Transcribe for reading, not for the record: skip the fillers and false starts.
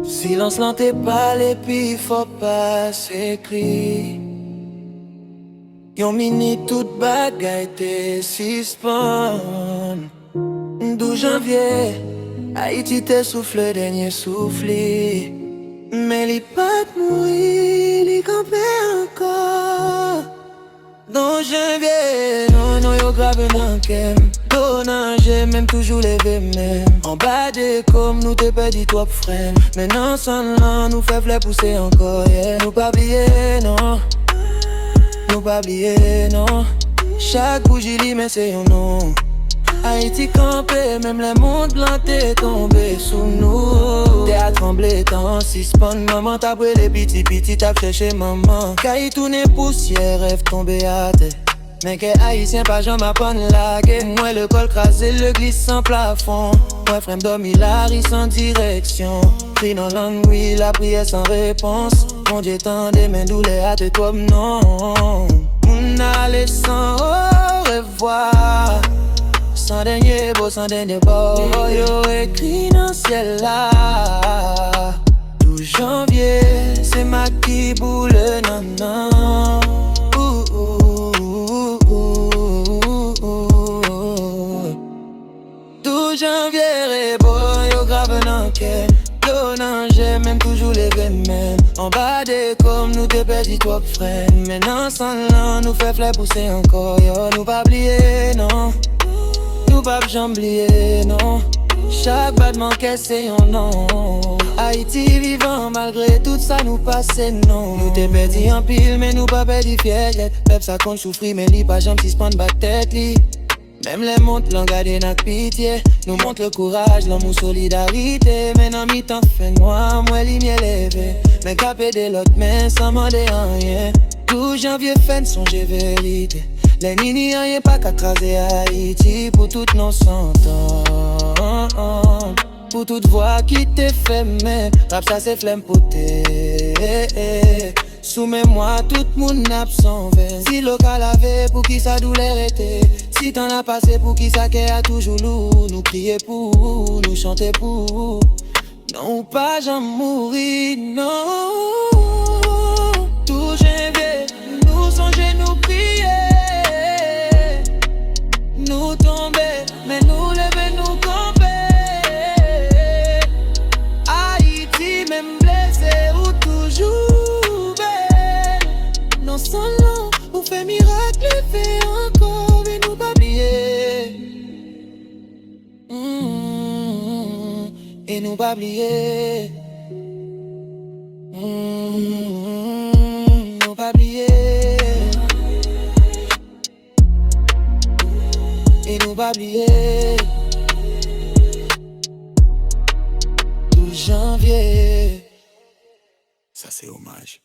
Silence lan te pale pi faut pas s'écrit. Yon minute tout bagay te suspend. 12 janvier, Haïti te souffle dernier souffle. Mais li pas mouri, li campé encore. 12 janvier, non yo grave nan kem. Donanje, même toujours levé même. En bas des comme nous te perdu trop frère. Maintenant sans là, nous fait fleur pousser encore, yeah. Nous pas oublier, non. Nous pas oublier, non. Chaque bougie li mais c'est un nom. Haïti campé, même les mondes blancs t'es tombé sous nous. T'es à trembler, t'en suspend. Maman t'a brûlé, petit, t'as cherché maman. Caille tourné poussière, rêve tombé à terre. Mais que haïtien pas jamais apprendre la guerre. Moi le col crasé, le glisse sans plafond. Moi frère dormi la ri sans direction. Pris dans l'ennui, la prière sans réponse. Mon Dieu tendait mes douleurs à te toi non. On allait sans au revoir. Sans dernier beau, sans dernier beau. Yo écrit dans le ciel là. 12 janvier, c'est ma qui boule non. 12 janvier, boy, yo grave nan ke. Donanje, même toujours levé même. En bas des comme nous te perdu trop frère. Maintenant sans l'an, nous fait fleur pousser encore. Yo, nous pas oublier, non. Nous pas j'oublier, non. Chaque battement c'est un nom. Haïti vivant malgré tout ça nous passe non. Nous te perdu en pile mais nous pas perdu fierté. Peuple ça compte souffrir mais li pas jamais si prendre back tête li. Même les montres l'ont gardé n'a pitié. Nous montre le courage, l'amour, solidarité. Mais non mi-temps fait noir, moi lumière levée. Mais capé de l'autre main sans demander rien. 12 janvier fait songer vérité. Les nini rien pas qu'à craser Haïti. Pour toutes nos sentons. Pour toute voix qui te fait mais rap ça c'est flemme poté. Soumets-moi tout moun absent. Si local avait pour qui sa douleur était. Si t'en as passé pour qui ça qu'est a toujours lourd. Nous crier pour, nous chanter pour. Non pas j'en mourir, non. Tout janvier, nous songer, nous prier. Nous tomber, mais nous lever, nous camper. Haïti même blessé ou toujours belle. Non sans l'an, ou fait miracle, fait encore. Et nous pas oublier. Et nous pas oublier. Nous pas oublier. Et nous pas oublier. 12 janvier. Ça c'est hommage.